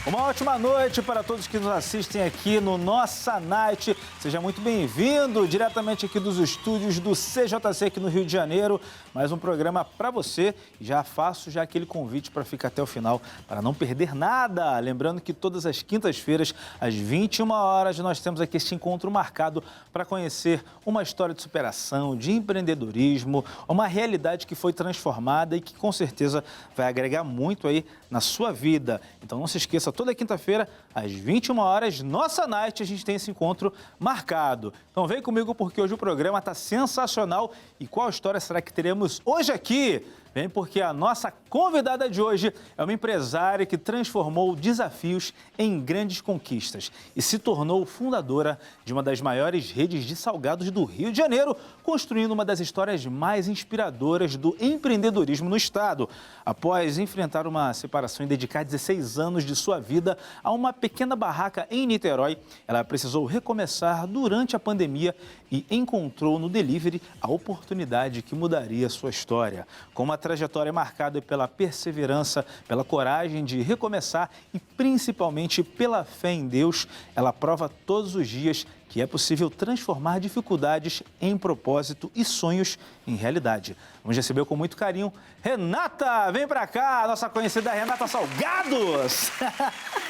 Uma ótima noite para todos que nos assistem aqui no Nossa Night. Seja muito bem-vindo diretamente aqui dos estúdios do CJC aqui no Rio de Janeiro. Mais um programa para você. Já faço aquele convite para ficar até o final, para não perder nada. Lembrando que todas as quintas-feiras, às 21 horas, nós temos aqui este encontro marcado para conhecer uma história de superação, de empreendedorismo, uma realidade que foi transformada e que com certeza vai agregar muito aí na sua vida. Então não se esqueça, toda quinta-feira, às 21 horas, Nossa Night, a gente tem esse encontro marcado. Então vem comigo porque hoje o programa está sensacional. E qual história será que teremos hoje aqui? Vem porque a nossa convidada de hoje é uma empresária que transformou desafios em grandes conquistas e se tornou fundadora de uma das maiores redes de salgados do Rio de Janeiro, construindo uma das histórias mais inspiradoras do empreendedorismo no estado. Após enfrentar uma separação e dedicar 16 anos de sua vida a uma pequena barraca em Niterói, ela precisou recomeçar durante a pandemia e encontrou no delivery a oportunidade que mudaria sua história. Com uma trajetória marcada pela perseverança, pela coragem de recomeçar e principalmente pela fé em Deus, ela prova todos os dias que é possível transformar dificuldades em propósito e sonhos em realidade. Vamos receber com muito carinho Renata, vem pra cá, a nossa conhecida Renata Salgados.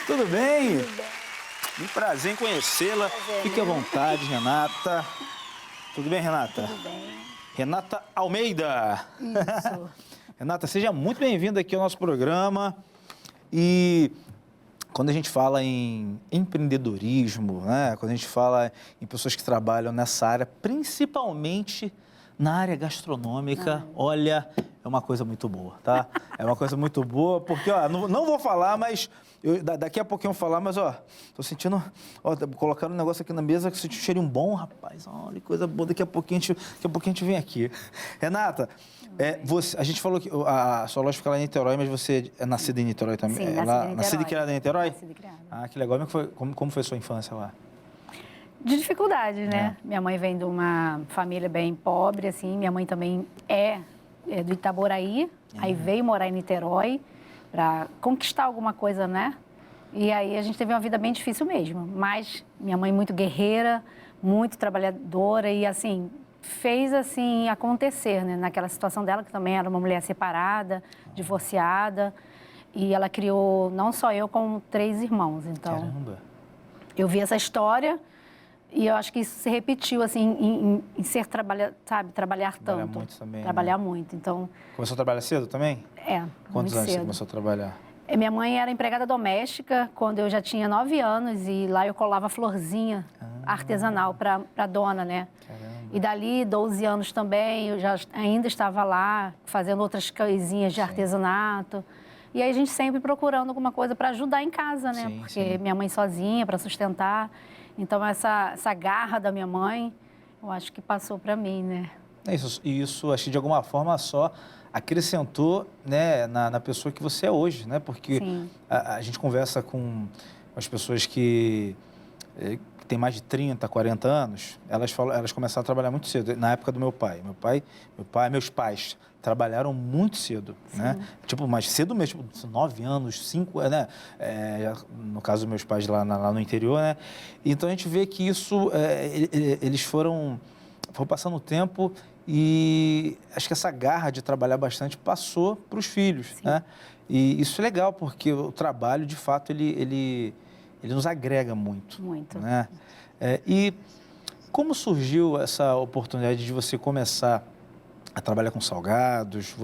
Tudo bem? Tudo bem. Um prazer em conhecê-la. Fique à vontade, Renata. Tudo bem, Renata? Tudo bem. Renata Almeida. Isso. Renata, seja muito bem-vinda aqui ao nosso programa. E quando a gente fala em empreendedorismo, né? Quando a gente fala em pessoas que trabalham nessa área, principalmente na área gastronômica, olha, é uma coisa muito boa, tá? É uma coisa muito boa, porque, ó, não vou falar, mas daqui a pouquinho eu vou falar, mas, ó, tô sentindo, ó, colocaram um negócio aqui na mesa que senti um cheirinho bom, rapaz, olha, que coisa boa, daqui a pouquinho a gente vem aqui. Renata, a gente falou que a sua loja fica lá em Niterói, mas você é nascida em Niterói também? Sim, nascida e criada em Niterói? Nascida e criada. Ah, que legal. Como foi a sua infância lá? De dificuldade, né? Minha mãe vem de uma família bem pobre, assim. Minha mãe também é do Itaboraí, aí veio morar em Niterói para conquistar alguma coisa, né? E aí a gente teve uma vida bem difícil mesmo. Mas minha mãe muito guerreira, muito trabalhadora e, assim, fez, assim, acontecer, né? Naquela situação dela, que também era uma mulher separada, divorciada. E ela criou, não só eu, como 3 irmãos. Então, caramba! Eu vi essa história e eu acho que isso se repetiu, assim, em ser trabalhar tanto. Trabalhar muito também, Trabalhar né? muito, então... Começou a trabalhar cedo também? Quantos anos você começou a trabalhar? Minha mãe era empregada doméstica quando eu já tinha 9 anos e lá eu colava florzinha artesanal para a dona, né? Caramba. E dali, 12 anos também, eu ainda estava lá fazendo outras coisinhas de artesanato. E aí a gente sempre procurando alguma coisa para ajudar em casa, né? Sim, porque minha mãe sozinha, para sustentar. Então, essa garra da minha mãe, eu acho que passou para mim, né? Isso, acho que de alguma forma só acrescentou, né, na pessoa que você é hoje, né? Porque a gente conversa com as pessoas que têm mais de 30, 40 anos, elas começaram a trabalhar muito cedo. Na época do meu pai. Meus pais trabalharam muito cedo, né? Tipo, mais cedo mesmo, tipo, 9 anos, 5, né? No caso dos meus pais lá no interior, né? Então a gente vê que isso, eles foram passando o tempo e acho que essa garra de trabalhar bastante passou para os filhos, né? E isso é legal, porque o trabalho, de fato, ele nos agrega muito. Muito. Né? E como surgiu essa oportunidade de você começar a trabalhar com salgados?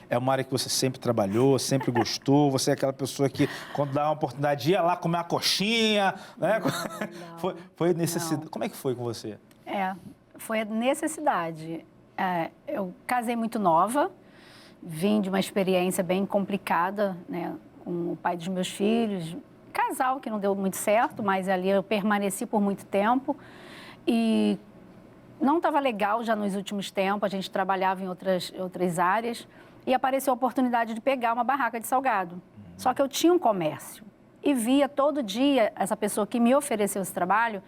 É uma área que você sempre trabalhou, sempre gostou? Você é aquela pessoa que, quando dá uma oportunidade, ia lá comer uma coxinha? Né? Não. Foi necessidade. Como é que foi com você? Foi a necessidade. Eu casei muito nova, vim de uma experiência bem complicada, né, com o pai dos meus filhos, casal que não deu muito certo, mas ali eu permaneci por muito tempo e não estava legal já nos últimos tempos, a gente trabalhava em outras áreas e apareceu a oportunidade de pegar uma barraca de salgado. Só que eu tinha um comércio e via todo dia essa pessoa que me ofereceu esse trabalho,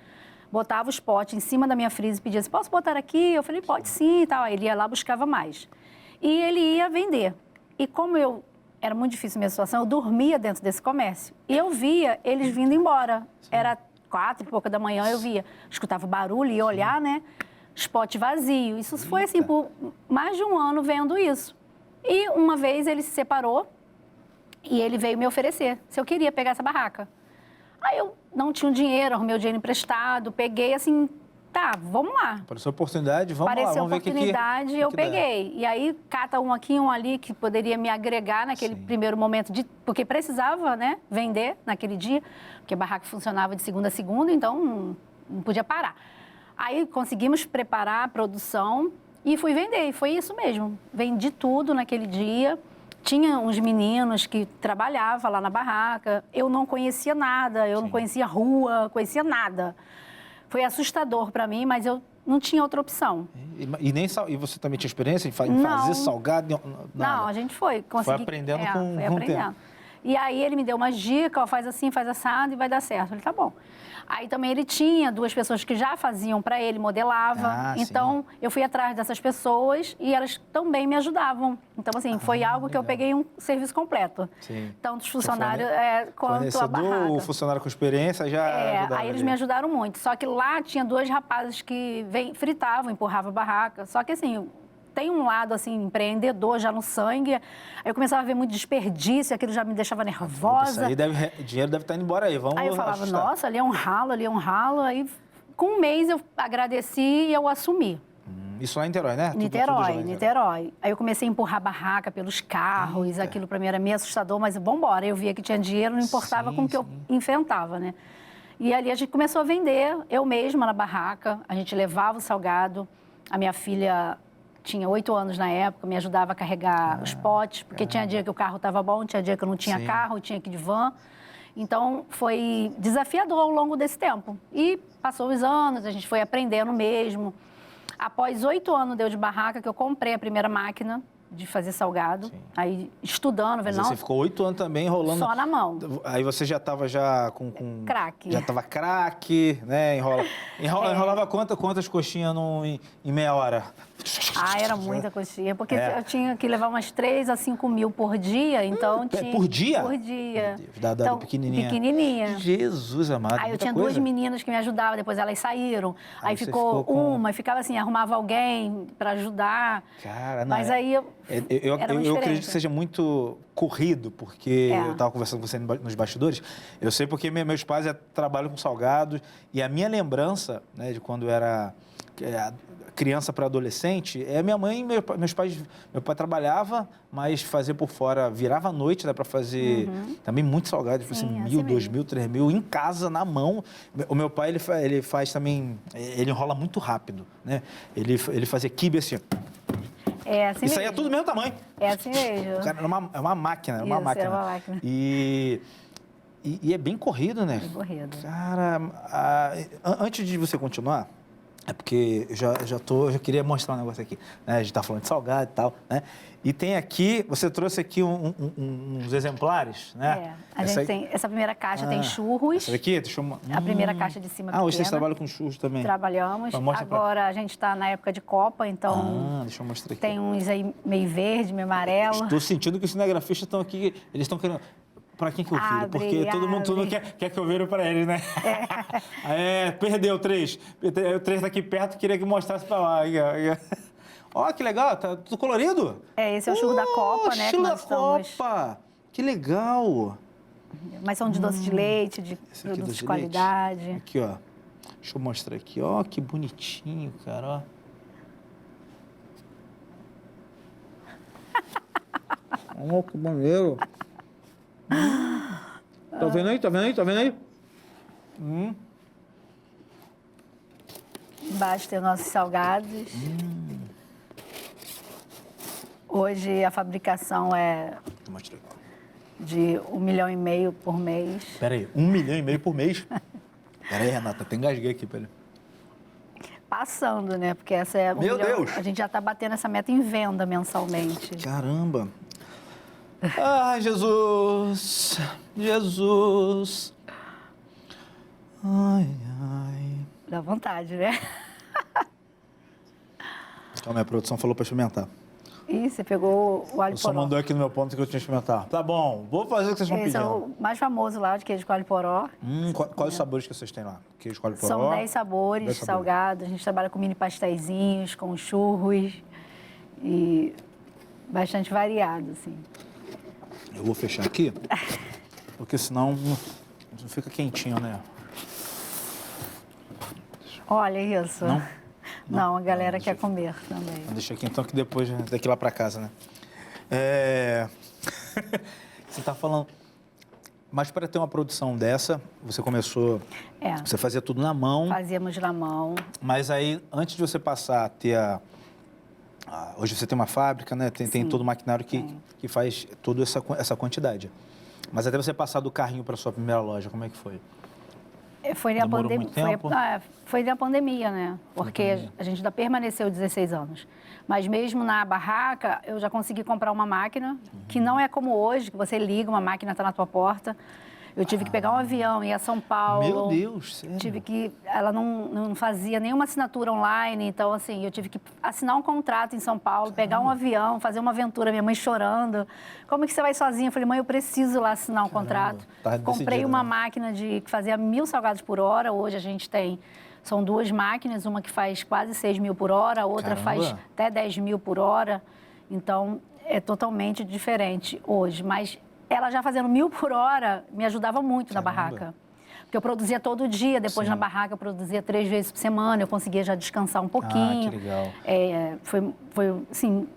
botava os potes em cima da minha freezer e pedia assim, posso botar aqui? Eu falei, pode sim e tal. Aí ele ia lá, buscava mais. E ele ia vender. E como eu era muito difícil a minha situação, eu dormia dentro desse comércio. E eu via eles vindo embora. Era 4 e pouca da manhã, eu via. Escutava o barulho, ia olhar, né? Spot vazio. Isso foi assim, por mais de um ano vendo isso. E uma vez ele se separou e ele veio me oferecer se eu queria pegar essa barraca. Aí eu não tinha o dinheiro, arrumei o dinheiro emprestado, peguei assim, tá, vamos lá. Apareceu a oportunidade, vamos lá, Apareceu vamos ver o que oportunidade, eu que dá. peguei. E aí, cata um aqui, um ali, que poderia me agregar naquele primeiro momento, porque precisava, né, vender naquele dia, porque a barraca funcionava de segunda a segunda, então não podia parar. Aí conseguimos preparar a produção e fui vender, e foi isso mesmo. Vendi tudo naquele dia. Tinha uns meninos que trabalhavam lá na barraca, eu não conhecia nada, eu não conhecia rua, conhecia nada. Foi assustador para mim, mas eu não tinha outra opção. E você também tinha experiência em fazer salgado? Nada. Não, a gente foi aprendendo com foi o aprendendo. tempo. E aí ele me deu uma dica, ó, faz assim, faz assado e vai dar certo. Eu falei, tá bom. Aí também ele tinha 2 pessoas que já faziam para ele, modelava. Então, eu fui atrás dessas pessoas e elas também me ajudavam. Então, assim, foi algo que eu peguei um serviço completo. Sim. Tanto os funcionários quanto a barraca. O funcionário com experiência já ajudava. Aí eles me ajudaram muito. Só que lá tinha 2 rapazes que fritavam, empurravam a barraca. Só que, assim, tem um lado, assim, empreendedor já no sangue. Aí eu começava a ver muito desperdício, aquilo já me deixava nervosa. Isso aí dinheiro deve estar indo embora aí, vamos Aí eu falava, ajustar. nossa, ali é um ralo, ali é um ralo. Aí, com um mês, eu agradeci e eu assumi. Isso lá em Niterói, né? Niterói. Aí eu comecei a empurrar a barraca pelos carros, aquilo para mim era meio assustador, mas vambora. Eu via que tinha dinheiro, não importava com o que eu enfrentava, né? E ali a gente começou a vender, eu mesma na barraca, a gente levava o salgado, a minha filha tinha 8 anos na época, me ajudava a carregar os potes, porque tinha dia que o carro estava bom, tinha dia que eu não tinha carro, tinha que ir de van. Então, foi desafiador ao longo desse tempo. E passou os anos, a gente foi aprendendo mesmo. Após 8 anos deu de barraca que eu comprei a primeira máquina de fazer salgado. Aí, estudando, vendo... Mas você ficou 8 anos também enrolando... Só na mão. Aí você já estava com... Craque. Já estava craque, né? Enrolava quantas coxinhas em meia hora? Era muita coxinha, porque eu tinha que levar umas 3 a 5 mil por dia, então tinha... Por dia? Por dia. Meu Deus, então, pequenininha. Pequenininha. Jesus amado, Aí eu tinha 2 meninas que me ajudavam, depois elas saíram. Aí ficou uma, e ficava assim, arrumava alguém para ajudar. Cara, não. Mas aí eu acredito que seja muito corrido, porque eu estava conversando com você nos bastidores. Eu sei porque meus pais trabalham com salgados e a minha lembrança, né, de quando eu era criança para adolescente, minha mãe e meus pais... Meu pai trabalhava, mas fazia por fora, virava à noite, para fazer também muito salgado, tipo assim, 1.000, 2.000, 3.000, em casa, na mão. O meu pai, ele faz também... Ele enrola muito rápido, né? Ele fazia quibe assim... assim Isso aí é tudo do mesmo tamanho. É assim mesmo. Cara, é uma máquina, é uma Isso, máquina. é uma máquina. E é bem corrido, né? Bem corrido. Cara, antes de você continuar, é porque eu já queria mostrar um negócio aqui, né? A gente tá falando de salgado e tal, né? E tem aqui, você trouxe aqui uns exemplares, né? A gente tem, essa primeira caixa tem churros. Essa daqui, deixa eu... A primeira caixa de cima pequena. Hoje vocês trabalham com churros também? Trabalhamos. Agora a gente está na época de Copa, então deixa eu mostrar aqui. Tem uns aí meio verde, meio amarelo. Estou sentindo que os cinegrafistas estão aqui, eles estão querendo... Para quem que eu viro? Porque todo mundo quer que eu viro para eles, né? Perdeu 3. O 3 daqui perto, queria que mostrasse para lá. Ó, que legal, tá tudo colorido. Esse é o churro da Copa, né? Churro da Copa. Que legal. Mas são de doce de leite, de produtos de qualidade. Aqui, ó. Deixa eu mostrar aqui. Ó, que bonitinho, cara, ó. Ó, que maneiro. Tá vendo aí? Tá vendo aí? Embaixo tem os nossos salgados. Hoje a fabricação é de 1,5 milhão por mês. Peraí, 1,5 milhão por mês? Peraí, Renata, até engasguei aqui, peraí. Passando, né? Porque essa é Meu Deus! A gente já está batendo essa meta em venda mensalmente. Caramba! Ai, Jesus! Jesus! Ai, ai. Dá vontade, né? Calma, a produção falou para experimentar. Ih, você pegou o alho Só poró. mandou aqui no meu ponto que eu tinha que experimentar. Tá bom, vou fazer o que vocês estão Esse é pedindo. o mais famoso lá, de queijo com alho poró. Quais os sabores que vocês têm lá? Queijo com alho poró? São 10 sabores, 10 sabores. salgados. A gente trabalha com mini pastéisinhos, com churros e bastante variado, assim. Eu vou fechar aqui, porque senão não fica quentinho, né? Olha isso. Não? Não, a galera quer comer também. Deixa aqui então que depois daqui lá pra casa, né? Você tá falando... Mas para ter uma produção dessa, você começou... É. Você fazia tudo na mão, Fazíamos na mão. mas aí antes de você passar a ter hoje você tem uma fábrica, né? Tem todo o maquinário que faz toda essa quantidade. Mas até você passar do carrinho para sua primeira loja, como é que foi? Foi na Demorou pandemia. muito tempo? Foi na pandemia, né? Porque a gente ainda permaneceu 16 anos. Mas mesmo na barraca, eu já consegui comprar uma máquina, que não é como hoje, que você liga, uma máquina está na tua porta. Eu tive que pegar um avião, ir a São Paulo. Meu Deus, sério? Ela não fazia nenhuma assinatura online, então, assim, eu tive que assinar um contrato em São Paulo, pegar um avião, fazer uma aventura, minha mãe chorando. Como é que você vai sozinha? Eu falei, mãe, eu preciso lá assinar um contrato. Tá Comprei decidido, uma né? máquina que fazia 1.000 salgados por hora, hoje a gente tem... São 2 máquinas, uma que faz quase 6.000 por hora, a outra faz até 10.000 por hora. Então, é totalmente diferente hoje. Mas ela já fazendo 1.000 por hora me ajudava muito na barraca. Porque eu produzia todo dia, depois na barraca eu produzia 3 vezes por semana, eu conseguia já descansar um pouquinho. Que legal. Foi assim,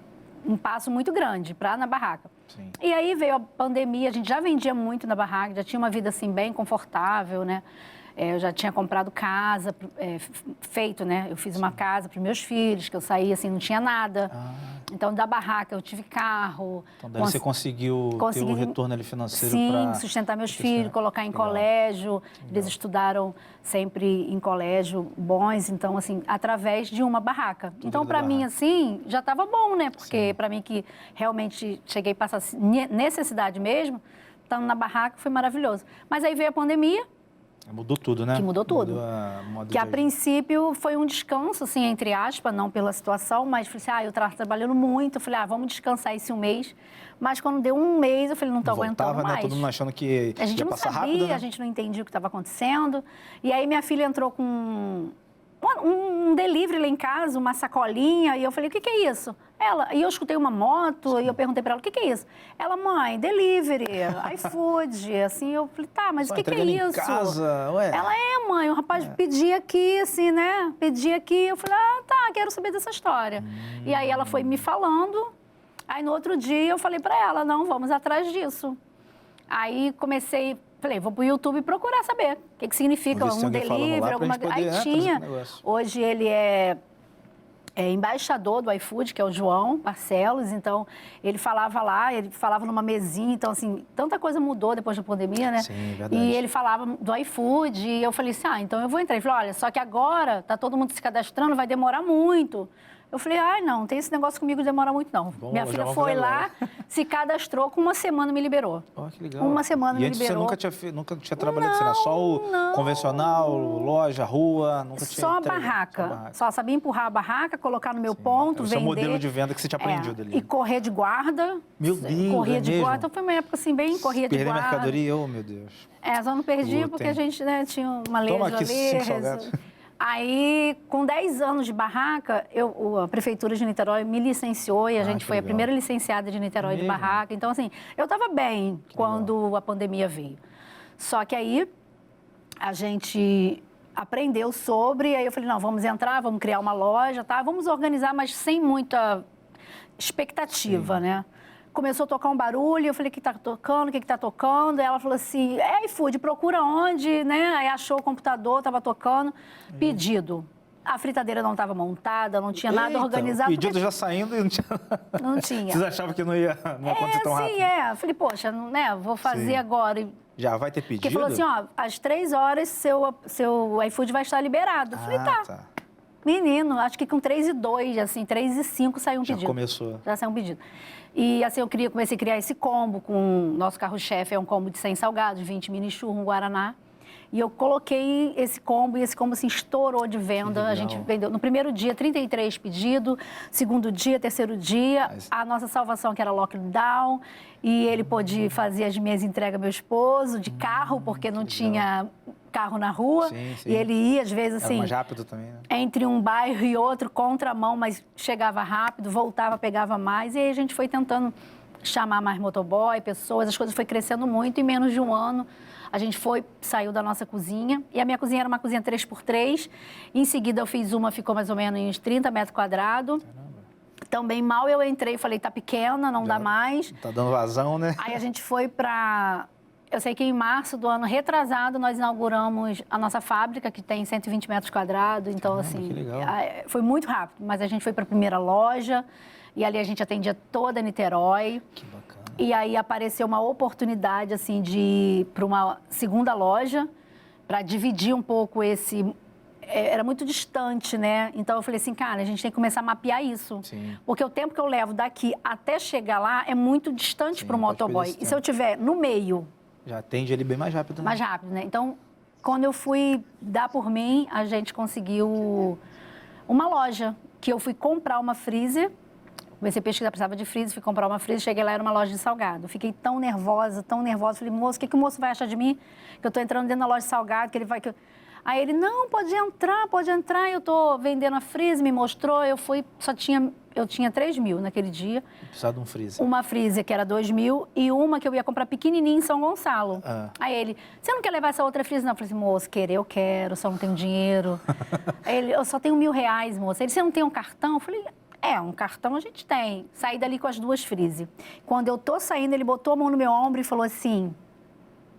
um passo muito grande para na barraca. Sim. E aí veio a pandemia, a gente já vendia muito na barraca, já tinha uma vida assim bem confortável, né? Eu já tinha comprado casa, feito, né? Eu fiz uma casa para os meus filhos, que eu saía assim, não tinha nada. Então, da barraca, eu tive carro. Então, daí você conseguiu ter um retorno ali financeiro para... Sim, sustentar meus filhos, colocar em colégio. Eles estudaram sempre em colégio bons, então, assim, através de uma barraca. Então, para mim, assim, já estava bom, né? Porque, para mim, que realmente cheguei a passar necessidade mesmo, estando na barraca foi maravilhoso. Mas aí veio a pandemia. Mudou tudo, né? Que mudou tudo. Que a princípio foi um descanso, assim, entre aspas, não pela situação, mas falei assim, eu estava trabalhando muito, eu falei, vamos descansar esse um mês. Mas quando deu um mês, eu falei, não estou aguentando mais. Né? Todo mundo achando que a gente ia não passar sabia, rápido, né? a gente não entendia o que estava acontecendo. E aí minha filha entrou com um delivery lá em casa, uma sacolinha, e eu falei, o que é isso? E eu escutei uma moto, e eu perguntei para ela, o que é isso? Ela, mãe, delivery, iFood, assim, eu falei, tá, mas o que é isso? Em casa, ué. Ela, mãe, o rapaz pedia aqui, assim, né? Pedia aqui, eu falei, tá, quero saber dessa história. E aí ela foi me falando, aí no outro dia eu falei para ela, não, vamos atrás disso. Aí falei, vou pro YouTube procurar saber o que significa um delivery, alguma coisa. Aí tinha. Hoje ele é embaixador do iFood, que é o João Barcelos, então ele falava numa mesinha, então assim, tanta coisa mudou depois da pandemia, né? Sim, verdade. E ele falava do iFood, e eu falei assim, então eu vou entrar. Ele falou, olha, só que agora tá todo mundo se cadastrando, vai demorar muito. Eu falei, não tem esse negócio comigo de demorar muito, não. Minha filha foi lá, se cadastrou, com uma semana me liberou. Que legal. Uma semana me liberou. Você nunca tinha trabalhado assim, né? Só o convencional, loja, rua, nunca tinha... Só a barraca. Só sabia empurrar a barraca, colocar no meu ponto, vender. Esse é o modelo de venda que você tinha aprendido ali. E correr de guarda. Meu Deus, corria de mesmo? guarda. Então foi uma época assim, bem corria de guarda. Perder mercadoria, meu Deus. Só não perdi porque a gente, né, tinha uma letra ali. Toma aqui 5 salgados. Aí, com 10 anos de barraca, a Prefeitura de Niterói me licenciou e a gente foi a primeira licenciada de Niterói de barraca. Então, assim, eu estava bem quando a pandemia veio. Só que aí, a gente aprendeu sobre, aí eu falei, não, vamos entrar, vamos criar uma loja, tá? Vamos organizar, mas sem muita expectativa, né? Começou a tocar um barulho, eu falei, o que está tocando, o que está tocando? Aí ela falou assim, iFood, procura onde, né? Aí achou o computador, estava tocando, pedido. A fritadeira não estava montada, não tinha nada organizado. O pedido já saindo e não tinha... Não tinha. Vocês achavam que não ia acontecer tão rápido? Eu falei, poxa, né, vou fazer agora. Já vai ter pedido? Porque falou assim, às 3 horas seu iFood vai estar liberado. Eu falei, tá. Menino, acho que com 3:02, assim, 3:05 saiu um pedido. Já começou. Já saiu um pedido. E assim, comecei a criar esse combo com... Nosso carro-chefe é um combo de 100 salgados, 20 mini churros, um guaraná. E eu coloquei esse combo, e esse combo assim, estourou de venda. A gente vendeu no primeiro dia 33 pedidos, segundo dia, terceiro dia, a nossa salvação que era lockdown, e ele pôde fazer as minhas entregas meu esposo, de carro, porque não tinha carro na rua. Sim. E ele ia, às vezes, assim, era mais rápido também, né? Entre um bairro e outro, contramão, mas chegava rápido, voltava, pegava mais. E aí a gente foi tentando chamar mais motoboy, pessoas, as coisas foi crescendo muito. Em menos de um ano, a gente saiu da nossa cozinha. E a minha cozinha era uma cozinha 3x3. Em seguida, eu fiz uma, ficou mais ou menos uns 30 metros quadrados. Também mal eu entrei e falei, tá pequena, não dá mais. Tá dando vazão, né? Aí a gente foi para... Eu sei que em março do ano retrasado, nós inauguramos a nossa fábrica, que tem 120 metros quadrados. Então, Caramba, assim, que legal. Foi muito rápido. Mas a gente foi para a primeira loja, e ali a gente atendia toda Niterói. Que bacana. E aí apareceu uma oportunidade, assim, de ir para uma segunda loja, para dividir um pouco esse... Era muito distante, né? Então, eu falei assim, cara, a gente tem que começar a mapear isso. Sim. Porque o tempo que eu levo daqui até chegar lá é muito distante para o pode perder motoboy. esse E se eu estiver no meio... Já atende ele bem mais rápido, né? Mais rápido, né? Então, quando eu fui dar por mim, a gente conseguiu uma loja, que eu fui comprar uma freezer. Comecei a pesquisar, precisava de freezer, fui comprar uma freezer, cheguei lá, era uma loja de salgado. Fiquei tão nervosa. Falei, moço, o que o moço vai achar de mim? Que eu tô entrando dentro da loja de salgado, que ele vai... Aí ele, não, pode entrar. Eu tô vendendo a freezer, me mostrou, eu tinha 3 mil naquele dia. Precisava de um freezer. Uma freezer que era 2 mil e uma que eu ia comprar pequenininha em São Gonçalo. Aí ele, você não quer levar essa outra freezer? Não, eu falei assim, moço, eu quero, só não tenho dinheiro. Aí ele, eu só tenho R$1.000, moço. Ele, você não tem um cartão? Eu falei, um cartão a gente tem. Saí dali com as 2 freezer. Quando eu tô saindo, ele botou a mão no meu ombro e falou assim,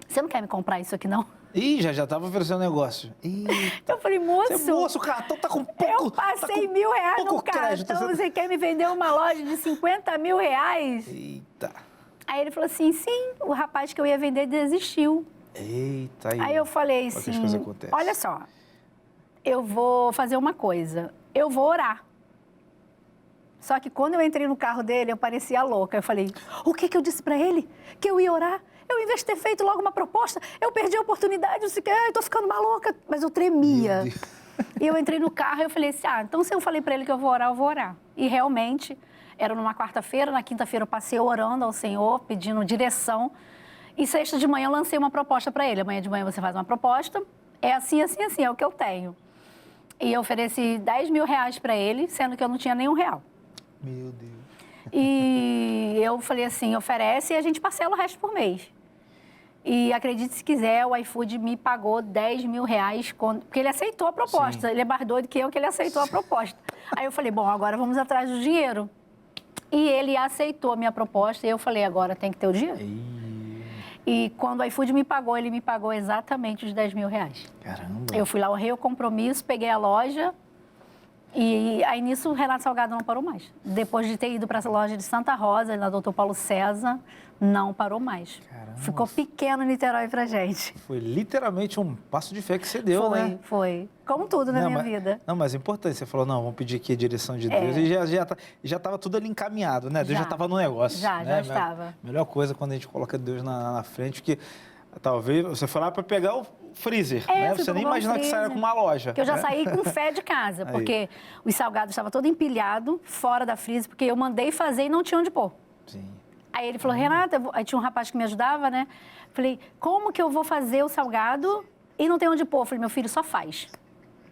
você não quer me comprar isso aqui, não? Ih, já tava oferecendo negócio. Eita. Eu falei, moço, o cartão tá com pouco... Eu passei R$1.000 no crédito, cartão, você quer me vender uma loja de R$50 mil? Eita. Aí ele falou assim, sim, o rapaz que eu ia vender desistiu. Eita. Aí eu falei assim, olha só, eu vou fazer uma coisa, eu vou orar. Só que quando eu entrei no carro dele, eu parecia louca. Eu falei, o que eu disse pra ele? Que eu ia orar? Eu, em vez de ter feito logo uma proposta, eu perdi a oportunidade, eu tô ficando maluca. Mas eu tremia. E eu entrei no carro e eu falei assim, então se eu falei pra ele que eu vou orar. E realmente, era numa quarta-feira, na quinta-feira eu passei orando ao Senhor, pedindo direção. E sexta de manhã eu lancei uma proposta pra ele. Amanhã de manhã você faz uma proposta, é assim, é o que eu tenho. E eu ofereci R$10 mil pra ele, sendo que eu não tinha nenhum real. Meu Deus. E eu falei assim, oferece e a gente parcela o resto por mês. E acredite se quiser, o iFood me pagou R$10 mil, porque ele aceitou a proposta. Sim. Ele é mais doido que ele aceitou a proposta. Aí eu falei, bom, agora vamos atrás do dinheiro. E ele aceitou a minha proposta e eu falei, agora tem que ter o dinheiro. E quando o iFood me pagou, ele me pagou exatamente os R$10 mil. Caramba. Eu fui lá, honrei o compromisso, peguei a loja. E aí, nisso, o Renato Salgado não parou mais. Depois de ter ido para essa loja de Santa Rosa, na Doutor Paulo César, não parou mais. Caramba. Ficou pequeno Niterói pra gente. Foi literalmente um passo de fé que você deu, né? Foi. Como tudo na minha vida. Não, mas é importante. Você falou, não, vamos pedir aqui a direção de Deus. E já estava tudo ali encaminhado, né? Deus já estava no negócio. Já estava. Melhor coisa quando a gente coloca Deus na frente, porque talvez você foi lá para pegar o freezer, né? Você nem imaginou que saia com uma loja. Que eu já saí com fé de casa, porque os salgados estavam todo empilhado fora da freezer, porque eu mandei fazer e não tinha onde pôr. Sim. Aí ele falou, Renata, aí tinha um rapaz que me ajudava, né? Falei, como que eu vou fazer o salgado e não tem onde pôr? Falei, meu filho, só faz.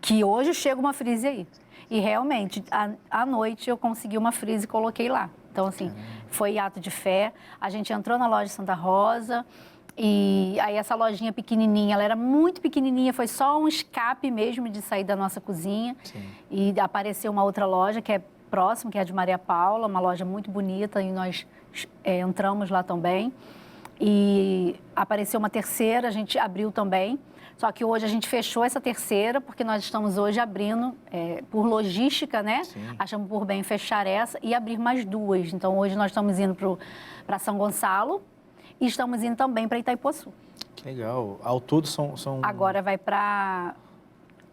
Que hoje chega uma freezer aí. E realmente, à noite eu consegui uma freezer e coloquei lá. Então, assim, foi ato de fé. A gente entrou na loja de Santa Rosa. E aí essa lojinha pequenininha, ela era muito pequenininha, foi só um escape mesmo de sair da nossa cozinha. Sim. E apareceu uma outra loja que é próximo, que é a de Maria Paula, uma loja muito bonita, e nós entramos lá também. E apareceu uma terceira, a gente abriu também. Só que hoje a gente fechou essa terceira, porque nós estamos hoje abrindo, por logística, né? Sim. Achamos por bem fechar essa e abrir mais 2. Então, hoje nós estamos indo para São Gonçalo, e estamos indo também para Itaipuaçu. Que legal. Ao todo são... Agora vai para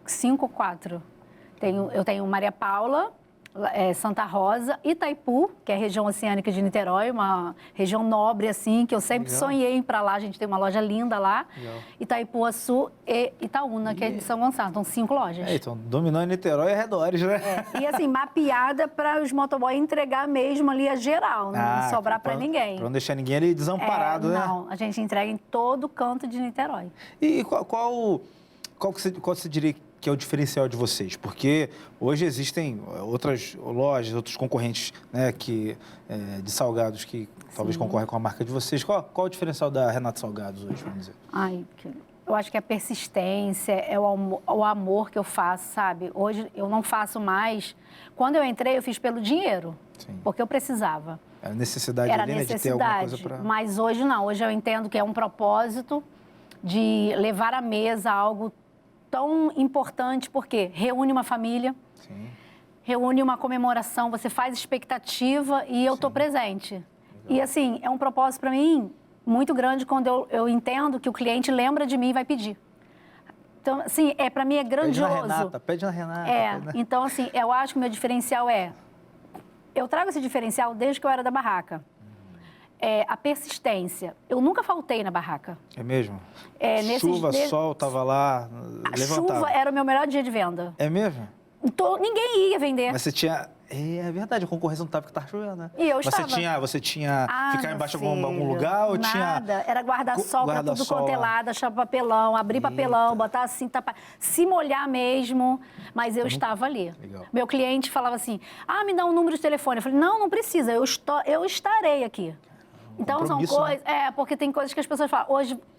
5 ou 4. Eu tenho Maria Paula, Santa Rosa, Itaipu, que é a região oceânica de Niterói, uma região nobre, assim, que eu sempre sonhei em ir para lá. A gente tem uma loja linda lá. Legal. Itaipuaçu e Itaúna, que é de São Gonçalo. Então, 5 lojas. Então, dominando Niterói e arredores, né? E assim, mapeada para os motoboys entregar mesmo ali a geral, não sobrar para ninguém. Para não deixar ninguém ali desamparado, né? Não, a gente entrega em todo canto de Niterói. E qual você diria que é o diferencial de vocês? Porque hoje existem outras lojas, outros concorrentes, né, de salgados que talvez concorrem com a marca de vocês. Qual o diferencial da Renata Salgados hoje, vamos dizer? Eu acho que a persistência, é o amor que eu faço, sabe? Hoje eu não faço mais. Quando eu entrei, eu fiz pelo dinheiro, porque eu precisava. Era necessidade ali, né, de ter alguma coisa para... Mas hoje não. Hoje eu entendo que é um propósito de levar à mesa algo tão importante, porque reúne uma família, reúne uma comemoração, você faz expectativa e eu estou presente. Legal. E assim, é um propósito para mim muito grande quando eu entendo que o cliente lembra de mim e vai pedir. Então, assim, para mim é grandioso. Pede na Renata. Então, assim, eu acho que o meu diferencial eu trago esse diferencial desde que eu era da barraca. A persistência. Eu nunca faltei na barraca. É mesmo? Chuva, sol, estava lá, levantava. Chuva era o meu melhor dia de venda. É mesmo? Então, ninguém ia vender. Mas você tinha... É verdade, a concorrência não estava porque estava chovendo, né? E eu estava. Você tinha ficar embaixo de algum lugar ou tinha... Nada, era guarda-sol para tudo quanto é lado, achar papelão, abrir papelão, botar assim, tapar, se molhar mesmo, mas eu estava ali. Legal. Meu cliente falava assim, me dá um número de telefone. Eu falei, não precisa, eu estarei aqui. Então, são coisas... Né? Porque tem coisas que as pessoas falam,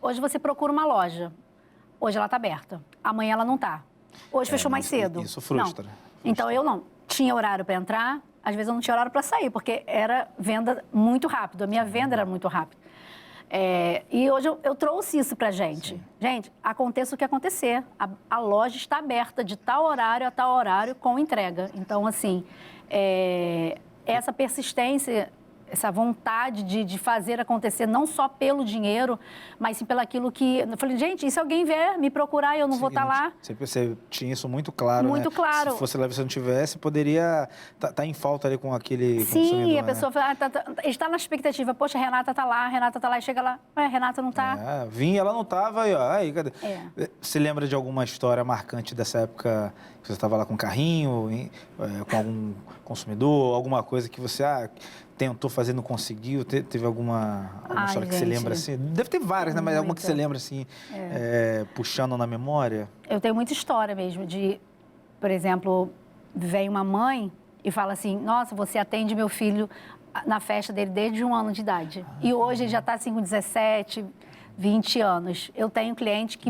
hoje você procura uma loja, hoje ela está aberta, amanhã ela não está. Hoje fechou mais cedo. Isso frustra. Então, eu não. Tinha horário para entrar, às vezes eu não tinha horário para sair, porque era venda muito rápido, a minha venda era muito rápida. E hoje eu trouxe isso para a gente. Gente, aconteça o que acontecer, a loja está aberta de tal horário a tal horário com entrega. Então, assim, essa persistência, essa vontade de fazer acontecer, não só pelo dinheiro, mas sim pelo aquilo que... Eu falei, gente, e se alguém vier me procurar e eu não vou estar lá? Você tinha isso muito claro, Muito claro. Se fosse lá e você não tivesse, poderia estar em falta ali com aquele consumidor. Sim, a pessoa fala, está na expectativa, poxa, a Renata está lá, e chega lá, a Renata não está. Vinha, ela não estava, aí, cadê? Você lembra de alguma história marcante dessa época que você estava lá com um carrinho, com algum consumidor, alguma coisa que você... tentou fazer, não conseguiu? Teve alguma história que você lembra assim? Deve ter várias, né? Mas alguma que você lembra assim, puxando na memória? Eu tenho muita história mesmo de, por exemplo, vem uma mãe e fala assim, nossa, você atende meu filho na festa dele desde 1 ano de idade. E hoje ele já está assim com 17, 20 anos. Eu tenho cliente que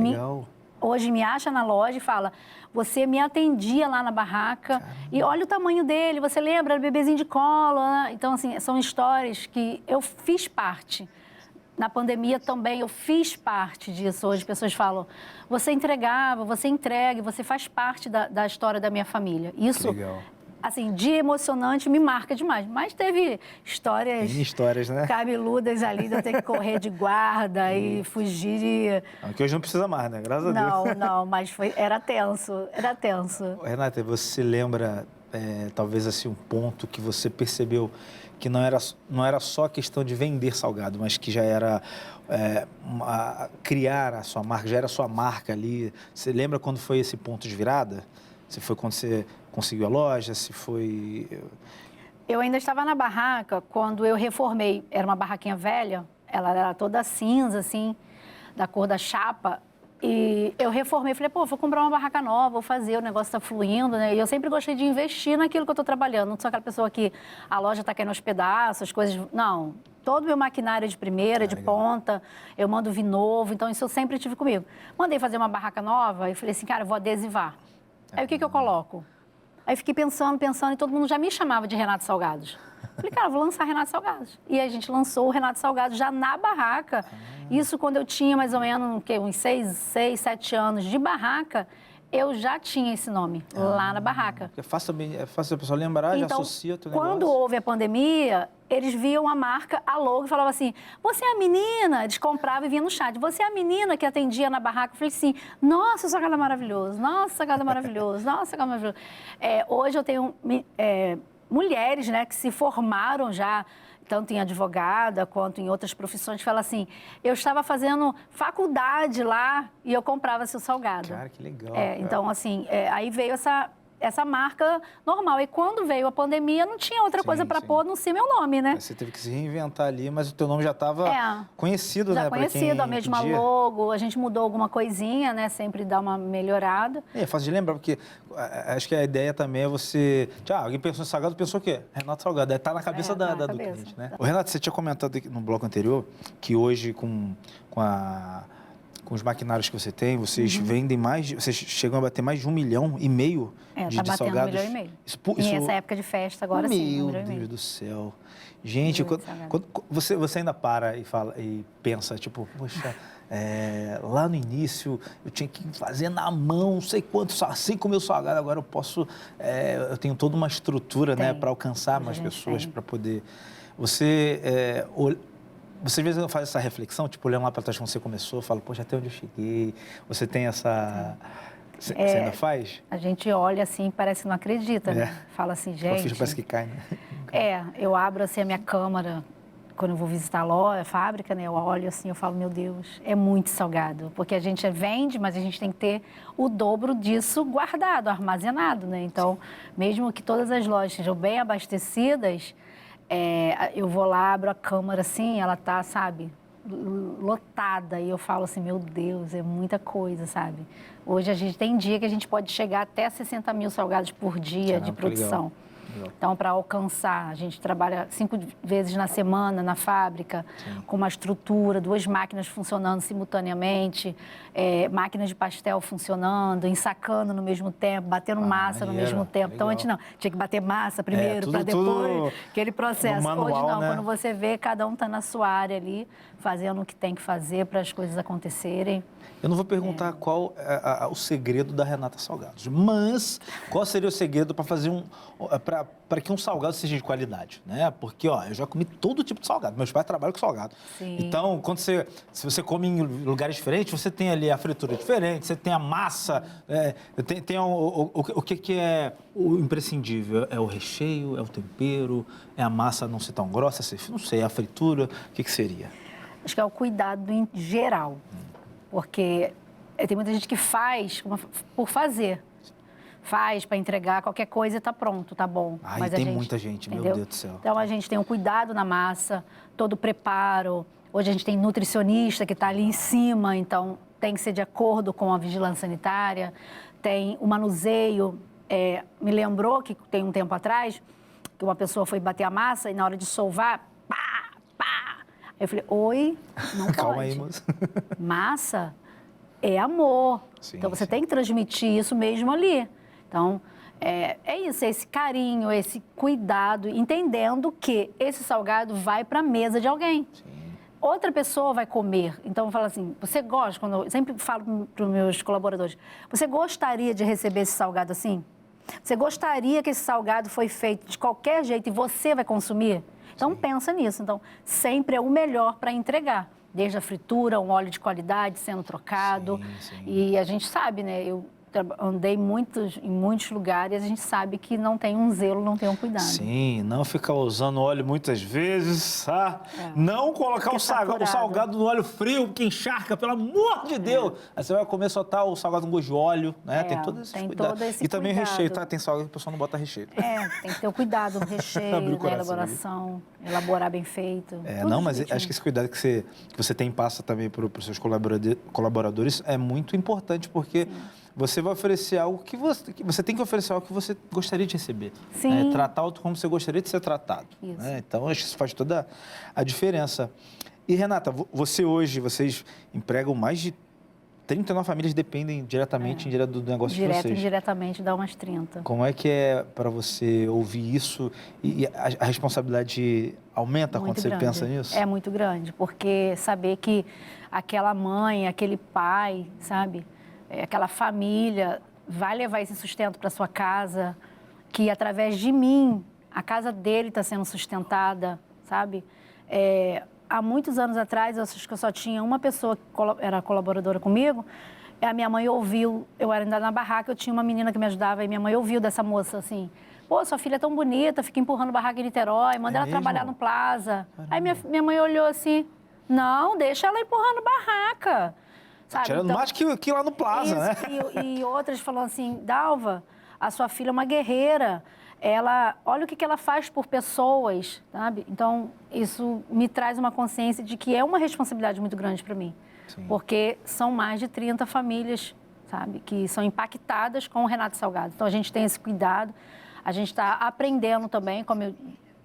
hoje me acha na loja e fala, você me atendia lá na barraca. Caramba. E olha o tamanho dele, você lembra? Era bebezinho de colo. Né? Então, assim, são histórias que eu fiz parte. Na pandemia também eu fiz parte disso. Hoje pessoas falam, você entregava, você entrega, você faz parte da história da minha família. Isso, assim, de emocionante me marca demais. Mas teve histórias né? cabeludas ali, de eu ter que correr de guarda e fugir. Que hoje não precisa mais, né? Graças a Deus. Não, mas era tenso. Renata, você lembra, talvez assim, um ponto que você percebeu que não era só questão de vender salgado, mas que já era criar a sua marca, já era a sua marca ali. Você lembra quando foi esse ponto de virada? Se foi quando você conseguiu a loja, se foi... Eu ainda estava na barraca quando eu reformei. Era uma barraquinha velha, ela era toda cinza, assim, da cor da chapa. E eu reformei, falei, vou comprar uma barraca nova, vou fazer, o negócio está fluindo, né? E eu sempre gostei de investir naquilo que eu estou trabalhando. Não sou aquela pessoa que a loja está caindo aos pedaços, as coisas... Não, todo o meu maquinário é de primeira, de ponta, eu mando vir novo, então isso eu sempre tive comigo. Mandei fazer uma barraca nova e falei assim, cara, eu vou adesivar. Aí o que eu coloco? Aí fiquei pensando, e todo mundo já me chamava de Renato Salgados. Falei, cara, vou lançar Renato Salgados. E aí a gente lançou o Renato Salgados já na barraca. Isso quando eu tinha mais ou menos uns 6, 7 anos de barraca. eu já tinha esse nome lá na barraca. É fácil a pessoa lembrar, Então, já associa o teu quando negócio. houve a pandemia, eles viam a marca, a logo, e falavam assim, você é a menina? Eles compravam e vinham no chat. Você é a menina que atendia na barraca? Eu falei assim, nossa, o salgado é maravilhoso, nossa, o salgado é maravilhoso, nossa, o salgado é maravilhoso. Hoje eu tenho mulheres, né, que se formaram já, tanto em advogada quanto em outras profissões, que falam assim, eu estava fazendo faculdade lá e eu comprava seu salgado. Cara, que legal. Então, assim, aí veio essa marca normal. E quando veio a pandemia, não tinha outra coisa para pôr, não sei meu nome, né? Você teve que se reinventar ali, mas o teu nome já estava conhecido, já né? Conhecido, a mesma logo, a gente mudou alguma coisinha, né? Sempre dá uma melhorada. É fácil de lembrar, porque acho que a ideia também é você... alguém pensou em salgado, pensou o quê? Renato Salgado. Aí tá na cabeça do cliente, né? O Renato, você tinha comentado no bloco anterior que hoje, com os maquinários que você tem, vocês vendem vocês chegam a bater mais de 1,5 milhão de salgados. 1,5 milhão. E essa época de festa agora sim, 1,5 milhão. Meu Deus do céu. Gente, quando você ainda para e pensa, tipo, poxa, lá no início eu tinha que fazer na mão, não sei quanto, assim como eu salgado, agora eu posso, eu tenho toda uma estrutura, né, para alcançar mais pessoas, para poder... Você às vezes faz essa reflexão, tipo, olhando lá para trás quando você começou, fala, poxa, até onde eu cheguei. Você tem essa... Você ainda faz? A gente olha assim, parece que não acredita, né? Fala assim, gente... A ficha parece que cai, né? Eu abro assim a minha câmara, quando eu vou visitar a fábrica, né? Eu olho assim, eu falo, meu Deus, é muito salgado. Porque a gente vende, mas a gente tem que ter o dobro disso guardado, armazenado, né? Então, mesmo que todas as lojas sejam bem abastecidas... eu vou lá, abro a câmara assim, ela tá, sabe, lotada. E eu falo assim, meu Deus, é muita coisa, sabe? Hoje a gente tem dia que a gente pode chegar até 60 mil salgados por dia de produção. Legal. Então, para alcançar, a gente trabalha 5 vezes na semana na fábrica, com uma estrutura, 2 máquinas funcionando simultaneamente, máquinas de pastel funcionando, ensacando no mesmo tempo, batendo massa no mesmo tempo. Então, antes não, tinha que bater massa primeiro, para depois, aquele processo. Manual, hoje não, né? Quando você vê, cada um está na sua área ali, fazendo o que tem que fazer para as coisas acontecerem. Eu não vou perguntar qual é o segredo da Renata Salgados, mas qual seria o segredo para fazer para que um salgado seja de qualidade, né? Porque, eu já comi todo tipo de salgado, meus pais trabalham com salgado. Sim. Então, se você come em lugares diferentes, você tem ali a fritura diferente, você tem a massa, tem o que é o imprescindível? É o recheio, é o tempero, é a massa não ser tão grossa, não sei, a fritura, o que seria? Acho que é o cuidado em geral. Porque tem muita gente que faz por fazer. Faz para entregar qualquer coisa e está pronto, tá bom. Mas tem muita gente, entendeu? Meu Deus do céu. Então, a gente tem um cuidado na massa, todo o preparo. Hoje a gente tem nutricionista que está ali em cima, então tem que ser de acordo com a vigilância sanitária. Tem o manuseio. Me lembrou que tem um tempo atrás, que uma pessoa foi bater a massa e na hora de solvar, pá! Eu falei, oi, não pode. Calma aí, moça. Massa é amor. Sim, então, você tem que transmitir isso mesmo ali. Então, é isso, é esse carinho, esse cuidado, entendendo que esse salgado vai para a mesa de alguém. Sim. Outra pessoa vai comer. Então, eu falo assim, você gosta, eu sempre falo para os meus colaboradores, você gostaria de receber esse salgado assim? Você gostaria que esse salgado foi feito de qualquer jeito e você vai consumir? Então, pensa nisso. Então, sempre é o melhor para entregar. Desde a fritura, um óleo de qualidade sendo trocado. Sim. E a gente sabe, né? Eu andei em muitos lugares, a gente sabe que não tem um zelo, não tem um cuidado. Sim, não ficar usando óleo muitas vezes, não colocar o salgado no óleo frio, porque encharca, pelo amor de Deus. Aí você vai comer só o salgado com gosto de óleo, né? Tem todo esse cuidado. E também recheio, tá? Tem salgado que o pessoal não bota recheio. Tem que ter o cuidado no recheio, na elaboração, elaborar bem feito. Mas acho que esse cuidado que você tem e passa também para os seus colaboradores é muito importante, porque... Você vai oferecer algo que você tem que oferecer algo que você gostaria de receber. Sim. Tratar como você gostaria de ser tratado. Isso. Então, acho que isso faz toda a diferença. E, Renata, vocês empregam mais de 39 famílias que dependem diretamente do negócio de vocês. Direto e indiretamente dá umas 30. Como é que é para você ouvir isso e a responsabilidade aumenta muito quando você grande. pensa nisso? É muito grande, porque saber que aquela mãe, aquele pai, sabe... aquela família vai levar esse sustento para sua casa, que através de mim, a casa dele está sendo sustentada, sabe? Há muitos anos atrás, eu acho que eu só tinha uma pessoa que era colaboradora comigo, a minha mãe ouviu, eu era ainda na barraca, eu tinha uma menina que me ajudava, e minha mãe ouviu dessa moça assim, pô, sua filha é tão bonita, fica empurrando barraca em Niterói, manda ela trabalhar no Plaza. Caramba. Aí minha mãe olhou assim, não, deixa ela empurrando barraca. Sabe? Tirando então, mais que lá no Plaza, né? E outras falando assim, Dalva, a sua filha é uma guerreira, olha o que ela faz por pessoas, sabe? Então, isso me traz uma consciência de que é uma responsabilidade muito grande para mim. Sim. Porque são mais de 30 famílias, sabe? Que são impactadas com o Renato Salgado. Então, a gente tem esse cuidado, a gente está aprendendo também, como eu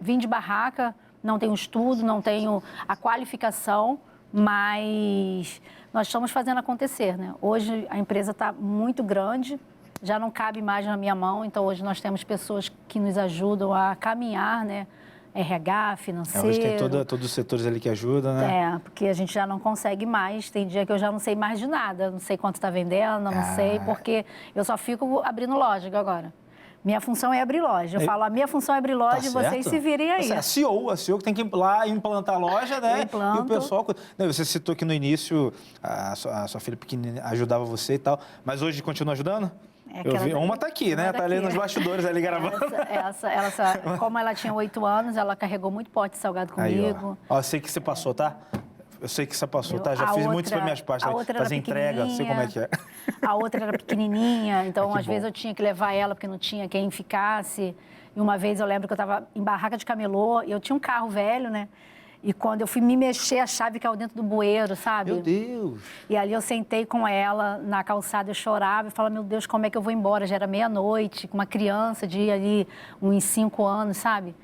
vim de barraca, não tenho estudo, não tenho a qualificação, mas nós estamos fazendo acontecer, né? Hoje a empresa está muito grande, já não cabe mais na minha mão, então hoje nós temos pessoas que nos ajudam a caminhar, né? RH, financeiro. Hoje tem todos os setores ali que ajudam, né? Porque a gente já não consegue mais, tem dia que eu já não sei mais de nada, não sei quanto está vendendo, não sei, porque eu só fico abrindo loja agora. Minha função é abrir loja. Eu falo, a minha função é abrir loja e vocês se virem aí. A CEO que tem que ir lá implantar a loja, né? E o pessoal... Você citou que no início a sua filha pequenininha ajudava você e tal, mas hoje continua ajudando? Eu vi, uma tá aqui, né? Tá ali nos bastidores, ali gravando. Como ela tinha 8 anos, ela carregou muito pote de salgado comigo. Aí, ó, eu sei que você passou, tá? Eu sei que você passou, tá? Já fiz muito para minhas partes. Fazer entrega, sei como é que é. A outra era pequenininha, então às vezes eu tinha que levar ela porque não tinha quem ficasse. E uma vez eu lembro que eu estava em barraca de camelô e eu tinha um carro velho, né? E quando eu fui me mexer, a chave caiu dentro do bueiro, sabe? Meu Deus! E ali eu sentei com ela na calçada, eu chorava e falava, meu Deus, como é que eu vou embora? Já era meia-noite, com uma criança de ali uns 5 anos, sabe?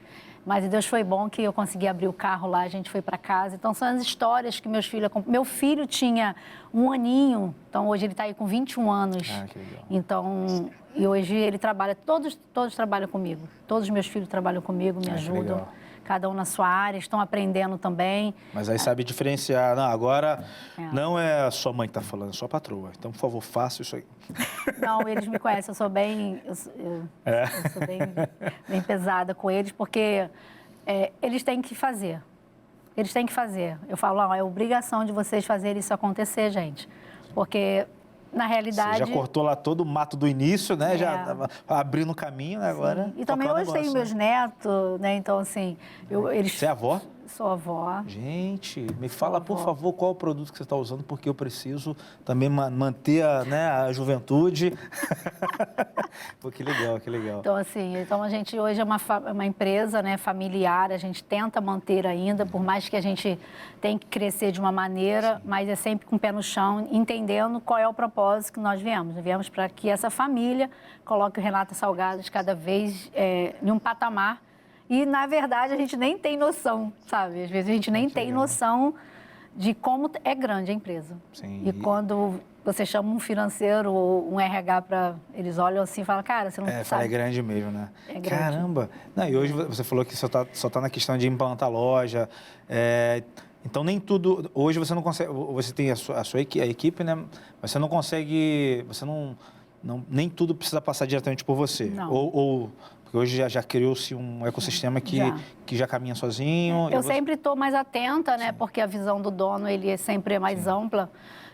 Mas Deus foi bom que eu consegui abrir o carro lá, a gente foi para casa. Então, são as histórias que meus filhos... Meu filho tinha 1 aninho, então hoje ele está aí com 21 anos. Ah, que legal. Então, e hoje ele trabalha, todos trabalham comigo. Todos os meus filhos trabalham comigo, me ajudam. Cada um na sua área, estão aprendendo também. Mas aí sabe diferenciar. Não, agora não é a sua mãe que está falando, é a sua patroa. Então, por favor, faça isso aí. Não, eles me conhecem, eu sou bem... Eu sou bem pesada com eles, porque eles têm que fazer. Eles têm que fazer. Eu falo, é obrigação de vocês fazerem isso acontecer, gente. Porque... Na realidade... Você já cortou lá todo o mato do início, né? Já estava abrindo o caminho, né? Agora... E também hoje tenho meus netos, né? Então, assim... Você é avó? Sou avó. Gente, me fala, por favor, qual o produto que você está usando, porque eu preciso também manter a juventude. Pô, que legal, que legal. Então, assim, a gente hoje é uma empresa, né, familiar, a gente tenta manter ainda, por mais que a gente tenha que crescer de uma maneira, mas é sempre com o pé no chão, entendendo qual é o propósito que nós viemos. Nós viemos para que essa família coloque o Renato Salgado cada vez em um patamar. E, na verdade, a gente nem tem noção, sabe? Às vezes a gente nem tem noção de como é grande a empresa. Sim. E quando você chama um financeiro ou um RH para... Eles olham assim e falam, cara, você não sabe. É grande mesmo, né? É grande. Caramba! Não, e hoje você falou que só tá na questão de implantar loja. Então, nem tudo... Hoje você não consegue... Você tem a equipe, né? Mas você não consegue... Você não nem tudo precisa passar diretamente por você. Não. Porque hoje já criou-se um ecossistema que já caminha sozinho. Eu sempre estou mais atenta, né? Sim. Porque a visão do dono ele sempre é mais ampla.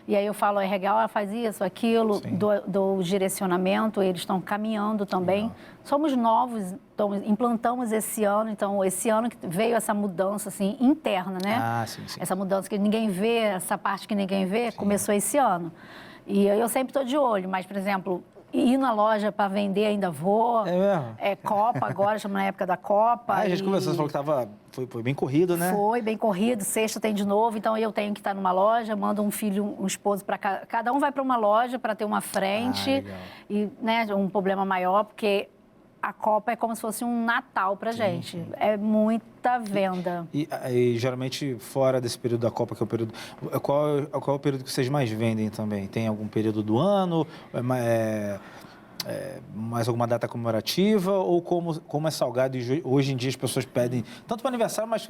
E aí eu falo, é legal, faz isso, aquilo, do direcionamento, eles estão caminhando também. Legal. Somos novos, então, implantamos esse ano, então esse ano que veio essa mudança assim, interna, né? Ah, sim. Essa mudança que ninguém vê, essa parte que ninguém vê, começou esse ano. E eu sempre estou de olho, mas, por exemplo, ir na loja para vender ainda vou. É mesmo? Copa agora, estamos na época da Copa. A gente começou, você falou que foi bem corrido, né? Foi bem corrido, sexta tem de novo, então eu tenho que estar numa loja, mando um filho, um esposo para cada um vai para uma loja para ter uma frente e, né, um problema maior, porque a Copa é como se fosse um Natal para gente. Sim. É muita venda. E geralmente fora desse período da Copa, que é o período... Qual é o período que vocês mais vendem também? Tem algum período do ano? mais alguma data comemorativa ou como é salgado e hoje em dia as pessoas pedem, tanto para aniversário, mas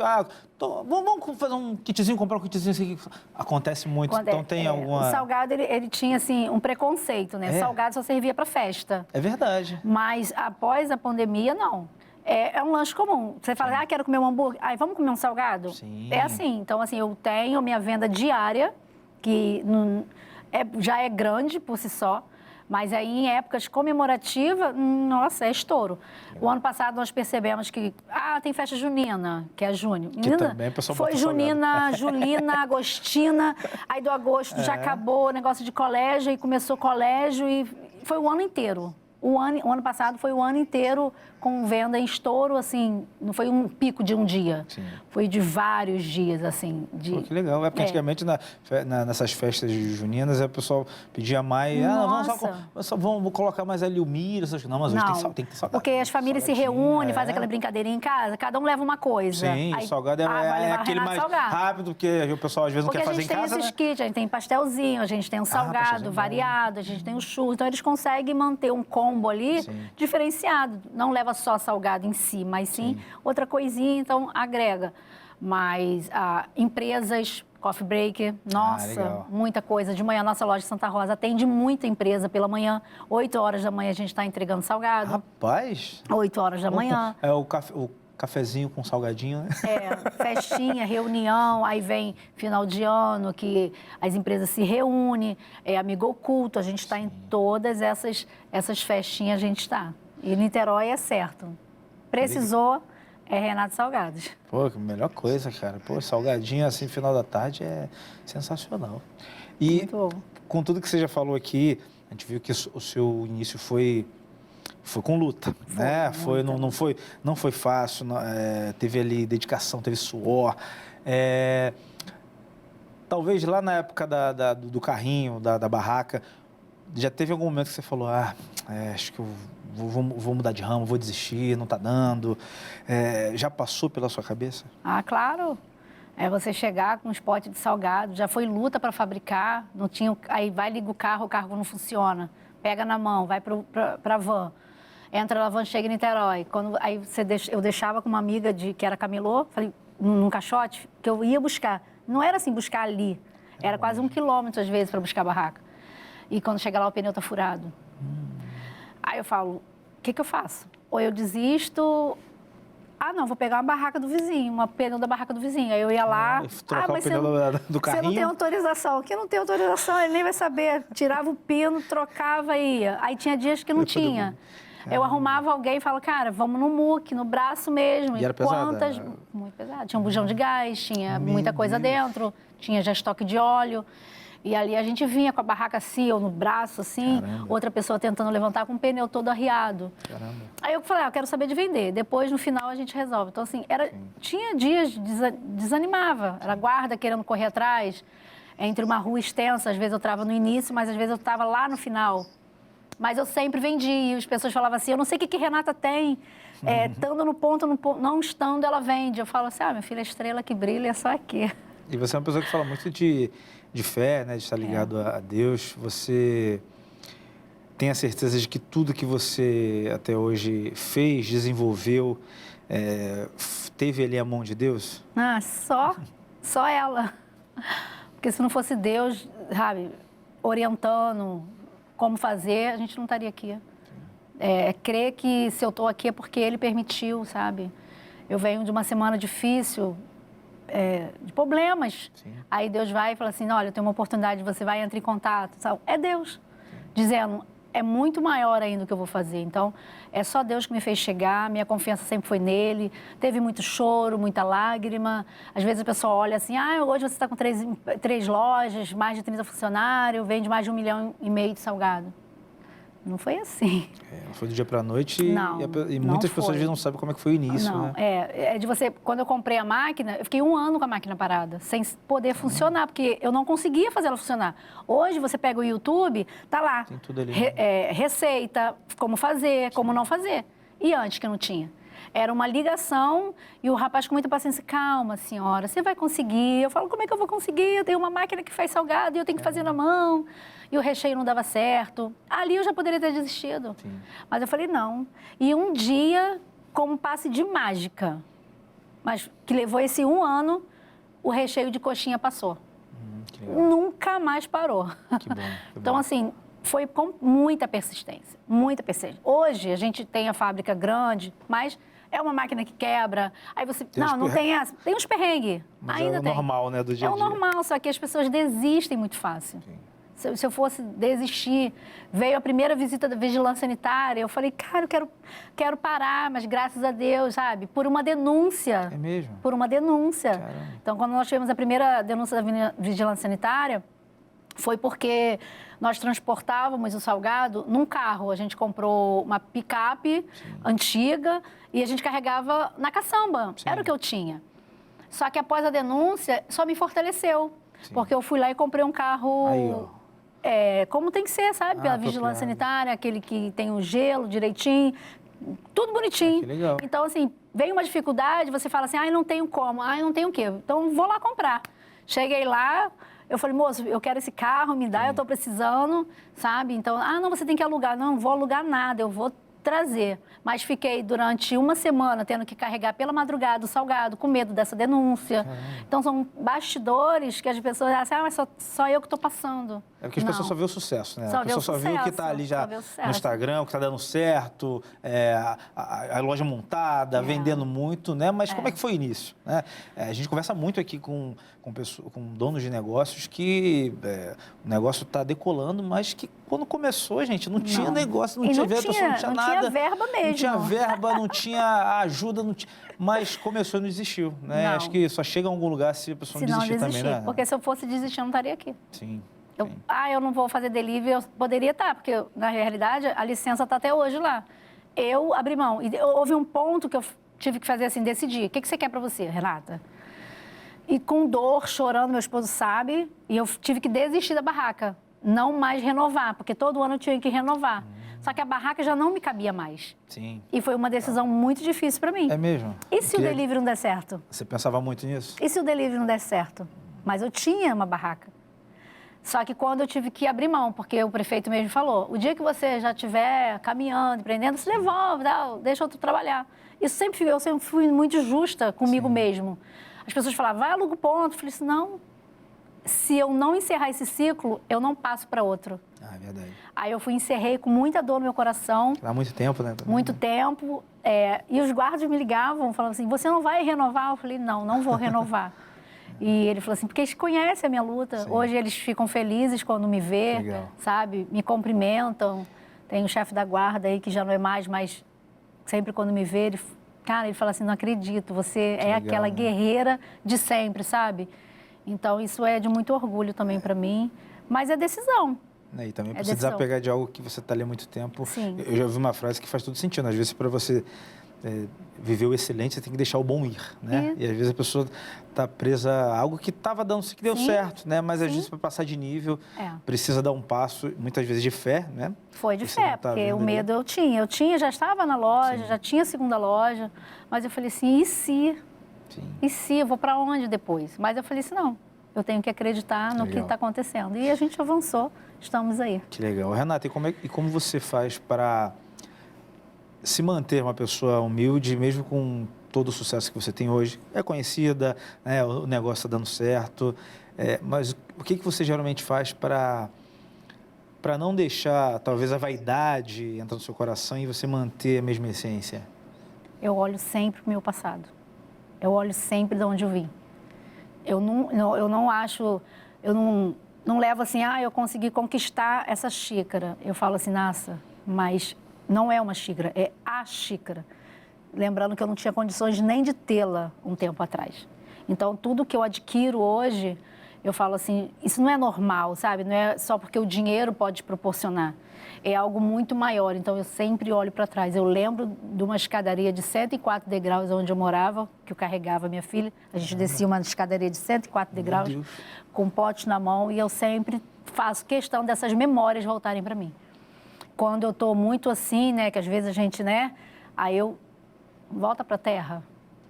vamos fazer um kitzinho, comprar um kitzinho assim, acontece muito, então tem alguma... O salgado, ele tinha, assim, um preconceito, né? Salgado só servia para festa. É verdade. Mas após a pandemia, não. É um lanche comum. Você fala, quero comer um hambúrguer, vamos comer um salgado? Sim. É assim, então assim, eu tenho minha venda diária, que já é grande por si só, mas aí em épocas comemorativas, nossa, é estouro. O ano passado nós percebemos que, tem festa junina, que é junho. Que também a pessoa foi junina, julina, agostina, aí do agosto já acabou o negócio de colégio, e começou colégio, e foi o ano inteiro. O ano passado foi o ano inteiro com venda em estouro, assim, não foi um pico de um dia. Sim. Foi de vários dias, assim. Pô, que legal. Porque antigamente nessas festas juninas, o pessoal pedia mais, vamos colocar mais ali o milho, não, mas hoje tem que ter salgado. Porque as famílias se reúnem, fazem aquela brincadeirinha em casa, cada um leva uma coisa. Sim, o salgado é aquele mais rápido, porque o pessoal às vezes não quer fazer em casa, a gente tem esses kits, a gente tem pastelzinho, a gente tem um salgado variado, a gente tem o churro, então eles conseguem manter um combo ali diferenciado, não leva só salgado em si, mas sim outra coisinha, então agrega. Mas empresas, coffee break, nossa, muita coisa. De manhã, nossa loja de Santa Rosa atende muita empresa pela manhã. 8 horas da manhã a gente está entregando salgado. Rapaz! 8 horas da manhã. É o cafezinho com salgadinho, né? Festinha, reunião, aí vem final de ano, que as empresas se reúnem, amigo oculto, a gente está em todas essas festinhas, a gente está. E Niterói é certo. Precisou, é Renato Salgados. Pô, que melhor coisa, cara. Pô, salgadinho assim, final da tarde é sensacional. E muito bom. Com tudo que você já falou aqui, a gente viu que o seu início foi com luta, né? Não foi fácil, teve ali dedicação, teve suor. Talvez lá na época do carrinho, da barraca, já teve algum momento que você falou, acho que eu vou mudar de ramo, vou desistir, não está dando. Já passou pela sua cabeça? Claro. Você chegar com um pote de salgado, já foi luta para fabricar, não tinha, aí vai, liga o carro não funciona, pega na mão, vai para a van. Entra na van, chega em Niterói. Aí eu deixava com uma amiga que era camelô, falei, num caixote, que eu ia buscar. Não era assim, buscar ali. Era quase 1 quilômetro, às vezes, para buscar a barraca. E quando chega lá, o pneu está furado. Aí eu falo, o que eu faço? Ou eu desisto... não, vou pegar uma barraca do vizinho, uma pneu da barraca do vizinho. Aí eu ia lá... trocar o pneu do carrinho? Você não tem autorização. Aqui não tem autorização, ele nem vai saber. Tirava o pino, trocava e ia. Aí tinha dias que não tinha. Eu arrumava alguém e falava, cara, vamos no muque, no braço mesmo. E era pesado? Muito pesado. Tinha um bujão de gás, tinha muita coisa dentro, tinha já estoque de óleo. E ali a gente vinha com a barraca assim, ou no braço assim, outra pessoa tentando levantar com o pneu todo arriado. Caramba. Aí eu falei, eu quero saber de vender. Depois, no final, a gente resolve. Então, assim, tinha dias, desanimava. Era guarda querendo correr atrás, entre uma rua extensa. Às vezes eu estava no início, mas às vezes eu estava lá no final. Mas eu sempre vendi. E as pessoas falavam assim, eu não sei o que Renata tem. Estando no ponto, não estando, ela vende. Eu falo assim, minha filha, a estrela que brilha é só aqui. E você é uma pessoa que fala muito de fé, né, de estar ligado a Deus. Você tem a certeza de que tudo que você até hoje fez, desenvolveu, teve ali a mão de Deus? Só ela. Porque se não fosse Deus, sabe, orientando como fazer, a gente não estaria aqui. Crer que se eu estou aqui é porque Ele permitiu, sabe? Eu venho de uma semana difícil, de problemas. Sim. Aí Deus vai e fala assim, olha, eu tenho uma oportunidade, você vai entrar em contato. Sabe? É Deus dizendo, é muito maior ainda o que eu vou fazer. Então, é só Deus que me fez chegar, minha confiança sempre foi nele. Teve muito choro, muita lágrima. Às vezes a pessoa olha assim, hoje você está com 3 lojas, mais de 30 funcionários, vende mais de 1,5 milhão de salgado. Não foi assim. Foi do dia para a noite e muitas pessoas às vezes não sabem como é que foi o início, né? É de você... Quando eu comprei a máquina, eu fiquei 1 ano com a máquina parada, sem poder funcionar, porque eu não conseguia fazer ela funcionar. Hoje, você pega o YouTube, tá lá. Tem tudo ali. Receita, como fazer, como não fazer. E antes que não tinha. Era uma ligação e o rapaz com muita paciência, calma, senhora, você vai conseguir. Eu falo, como é que eu vou conseguir? Eu tenho uma máquina que faz salgado e eu tenho que fazer na mão. E o recheio não dava certo. Ali eu já poderia ter desistido. Sim. Mas eu falei, não. E um dia, como um passe de mágica, mas que levou esse 1 ano, o recheio de coxinha passou. Nunca mais parou. Que bom, Então, assim, foi com muita persistência, muita persistência. Hoje, a gente tem a fábrica grande, mas é uma máquina que quebra. Aí você... Não tem essa. Tem uns perrengues. Mas ainda é o tem. normal, né, do dia a dia. É o normal, só que as pessoas desistem muito fácil. Sim. Se eu fosse desistir, veio a primeira visita da vigilância sanitária, eu falei, cara, eu quero parar, mas graças a Deus, sabe? Por uma denúncia. É mesmo? Por uma denúncia. Caramba. Então, quando nós tivemos a primeira denúncia da vigilância sanitária, foi porque nós transportávamos o salgado num carro. A gente comprou uma picape antiga e a gente carregava na caçamba. Sim. Era o que eu tinha. Só que após a denúncia, só me fortaleceu. Sim. Porque eu fui lá e comprei um carro... Aí, ó. Como tem que ser, sabe? Pela vigilância sanitária, aquele que tem o gelo direitinho, tudo bonitinho. Que legal. Então, assim, vem uma dificuldade, você fala assim, não tenho como, não tenho o quê? Então, vou lá comprar. Cheguei lá, eu falei, moço, eu quero esse carro, me dá, eu tô precisando, sabe? Então, não, você tem que alugar. Não vou alugar nada, eu vou trazer. Mas fiquei durante 1 semana tendo que carregar pela madrugada o salgado, com medo dessa denúncia. Caramba. Então, são bastidores que as pessoas acham, mas só eu que estou passando. É porque as pessoas só vê o sucesso, né? A pessoa só vê o que está ali já no Instagram, o que está dando certo, a loja montada, vendendo muito, né? Mas como é que foi o início? Né? A gente conversa muito aqui com donos de negócios que o negócio está decolando, mas que quando começou, gente, não tinha negócio, não tinha venda, não tinha nada. Não tinha verba mesmo. Não tinha verba, não tinha ajuda, mas começou e não desistiu, né? Acho que só chega a algum lugar se a pessoa não desistir também, né? Porque se eu fosse desistir, eu não estaria aqui. Sim. Eu não vou fazer delivery, eu poderia estar, porque, na realidade, a licença está até hoje lá. Eu abri mão. E houve um ponto que eu tive que fazer assim, decidir. O que você quer para você, Renata? E com dor, chorando, meu esposo sabe, e eu tive que desistir da barraca. Não mais renovar, porque todo ano eu tinha que renovar. Só que a barraca já não me cabia mais. Sim. E foi uma decisão muito difícil para mim. É mesmo? E se o delivery não der certo? Você pensava muito nisso? E se o delivery não der certo? Mas eu tinha uma barraca. Só que quando eu tive que abrir mão, porque o prefeito mesmo falou, o dia que você já estiver caminhando, empreendendo, se devolve, deixa outro trabalhar. Eu sempre fui muito justa comigo mesmo. As pessoas falavam, vai, aluga o ponto. Eu falei assim, não, se eu não encerrar esse ciclo, eu não passo para outro. É verdade. Aí eu encerrei com muita dor no meu coração. Há muito tempo, né? Muito tempo. E os guardas me ligavam, falavam assim, você não vai renovar? Eu falei, não vou renovar. E ele falou assim, porque eles conhecem a minha luta. Sim. Hoje eles ficam felizes quando me vê, sabe? Me cumprimentam. Tem um chefe da guarda aí que já não é mais, mas sempre quando me vê, ele fala assim, não acredito, você é aquela guerreira de sempre, sabe? Então, isso é de muito orgulho também para mim. Mas é decisão. E também para você desapegar de algo que você está ali há muito tempo. Sim. Eu já ouvi uma frase que faz todo sentido. Às vezes, para você viver o excelente, você tem que deixar o bom ir, né? E às vezes a pessoa está presa a algo que estava dando, que deu certo, né? Mas às vezes para passar de nível, precisa dar um passo, muitas vezes de fé, né? Foi de fé, porque o medo eu tinha, já estava na loja, já tinha a segunda loja, mas eu falei assim, e se? E se? Eu vou para onde depois? Mas eu falei assim, não, eu tenho que acreditar no que está acontecendo. E a gente avançou, estamos aí. Que legal. Renata, e como você faz para se manter uma pessoa humilde, mesmo com todo o sucesso que você tem hoje? É conhecida, né? O negócio está dando certo, mas o que você geralmente faz para não deixar, talvez, a vaidade entrar no seu coração e você manter a mesma essência? Eu olho sempre para o meu passado. Eu olho sempre de onde eu vim. Eu não levo assim, eu consegui conquistar essa xícara. Eu falo assim, nossa, mas não é uma xícara, é a xícara. Lembrando que eu não tinha condições nem de tê-la um tempo atrás. Então, tudo que eu adquiro hoje, eu falo assim, isso não é normal, sabe? Não é só porque o dinheiro pode proporcionar. É algo muito maior, então eu sempre olho para trás. Eu lembro de uma escadaria de 104 degraus onde eu morava, que eu carregava minha filha. A gente descia uma escadaria de 104 degraus, com um pote na mão, e eu sempre faço questão dessas memórias voltarem para mim. Quando eu estou muito assim, né, que às vezes a gente, né, aí eu volta para a terra.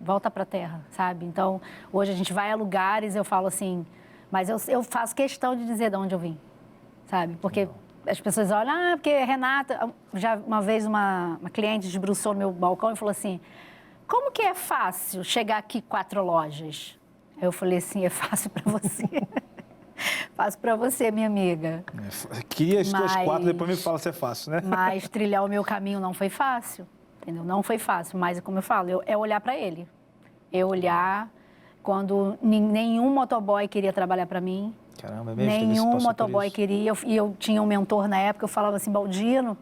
Volta para a terra, sabe? Então, hoje a gente vai a lugares, eu falo assim, mas eu faço questão de dizer de onde eu vim, sabe? Porque as pessoas olham, porque Renata... Já uma vez uma cliente debruçou no meu balcão e falou assim, como que é fácil chegar aqui 4 lojas? Eu falei assim, é fácil para você. Fácil para você, minha amiga. Queria as tuas 4, depois me fala se é fácil, né? Mas trilhar o meu caminho não foi fácil. Entendeu? Não foi fácil, mas como eu falo, é olhar para ele. É olhar quando nenhum motoboy queria trabalhar para mim. Caramba, é mesmo? Nenhum motoboy queria. E eu tinha um mentor na época, eu falava assim, Baldino,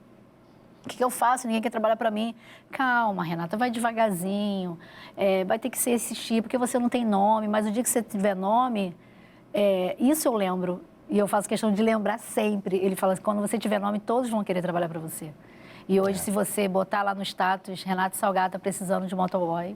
o que eu faço? Ninguém quer trabalhar para mim. Calma, Renata, vai devagarzinho. Vai ter que ser esse tipo, porque você não tem nome, mas o dia que você tiver nome, isso eu lembro. E eu faço questão de lembrar sempre. Ele fala assim, quando você tiver nome, todos vão querer trabalhar para você. E hoje, se você botar lá no status, Renata Salgado está precisando de motoboy,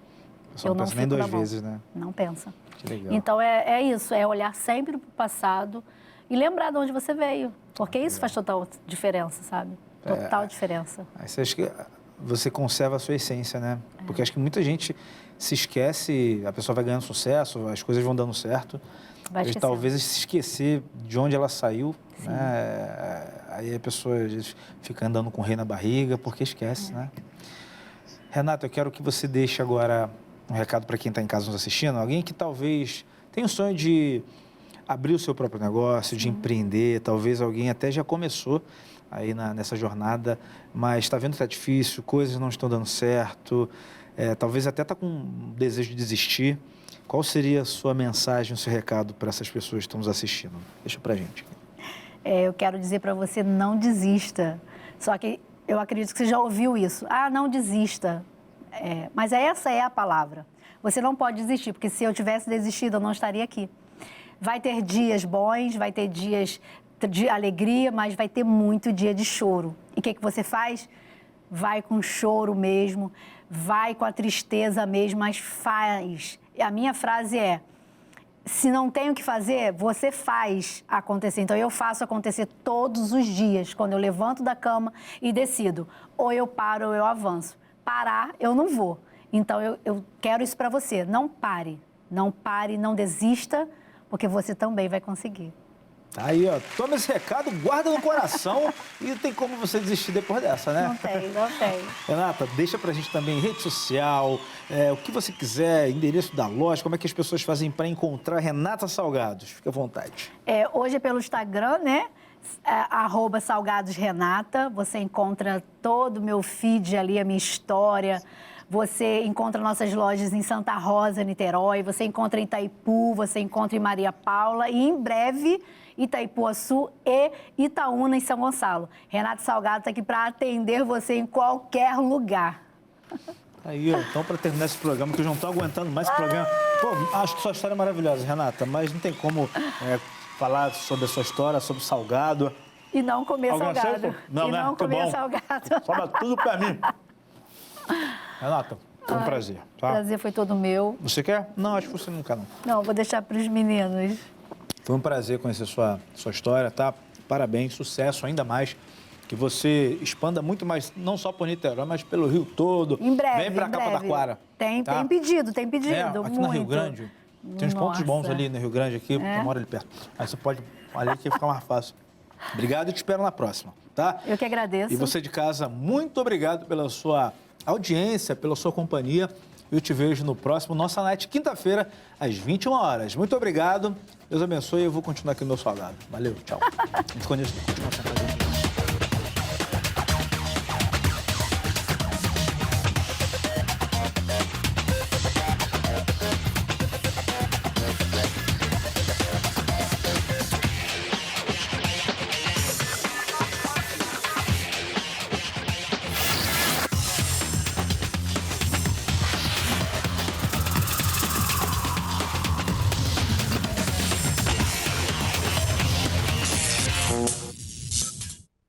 eu não pensa nem 2 vezes, né? Não pensa. Que legal. Então, é isso, é olhar sempre para o passado e lembrar de onde você veio. Porque isso faz total diferença, sabe? Total diferença. Aí você acha que você conserva a sua essência, né? Porque acho que muita gente se esquece, a pessoa vai ganhando sucesso, as coisas vão dando certo. Mas talvez se esquecer de onde ela saiu, né? Aí a pessoa fica andando com o rei na barriga, porque esquece, né? Renata, eu quero que você deixe agora um recado para quem está em casa nos assistindo, alguém que talvez tenha o sonho de abrir o seu próprio negócio, de empreender, talvez alguém até já começou aí nessa jornada, mas está vendo que está difícil, coisas não estão dando certo, talvez até está com desejo de desistir. Qual seria a sua mensagem, o seu recado para essas pessoas que estão nos assistindo? Deixa para a gente. Eu quero dizer para você, não desista. Só que eu acredito que você já ouviu isso. Não desista. Mas essa é a palavra. Você não pode desistir, porque se eu tivesse desistido, eu não estaria aqui. Vai ter dias bons, vai ter dias de alegria, mas vai ter muito dia de choro. E o que você faz? Vai com choro mesmo, vai com a tristeza mesmo, mas faz. A minha frase é, se não tem o que fazer, você faz acontecer. Então, eu faço acontecer todos os dias, quando eu levanto da cama e decido. Ou eu paro ou eu avanço. Parar, eu não vou. Então, eu quero isso para você. Não pare, não desista, porque você também vai conseguir. Aí, ó, toma esse recado, guarda no coração e não tem como você desistir depois dessa, né? Não tem. Renata, deixa pra gente também rede social, o que você quiser, endereço da loja, como é que as pessoas fazem para encontrar Renata Salgados? Fique à vontade. Hoje é pelo Instagram, né? @salgadosrenata, você encontra todo o meu feed ali, a minha história. Você encontra nossas lojas em Santa Rosa, Niterói, você encontra em Itaipu, você encontra em Maria Paula e em breve Itaipuaçu e Itaúna, em São Gonçalo. Renata Salgado está aqui para atender você em qualquer lugar. Aí, ó, então, para terminar esse programa, que eu já não estou aguentando mais esse programa. Pô, acho que sua história é maravilhosa, Renata, mas não tem como falar sobre a sua história, sobre salgado. E não comer salgado. Não, né? Não comer salgado. Sobra tudo para mim. Renata, foi um prazer. Tá? O prazer foi todo meu. Você quer? Não, acho que você não quer, não. Não, vou deixar para os meninos. Foi um prazer conhecer sua história, tá? Parabéns, sucesso ainda mais. Que você expanda muito mais, não só por Niterói, mas pelo Rio todo. Em breve, vem pra Capotaquara. Tem pedido, tem pedido. Aqui muito. no Rio Grande. Tem uns pontos bons ali no Rio Grande, aqui, eu moro ali perto. Aí você pode ali que fica mais fácil. Obrigado e te espero na próxima, tá? Eu que agradeço. E você de casa, muito obrigado pela sua audiência, pela sua companhia. Eu te vejo no próximo Nossa Night, quinta-feira, às 21 horas. Muito obrigado. Deus abençoe e eu vou continuar aqui no meu salgado. Valeu, tchau. Continua sentado.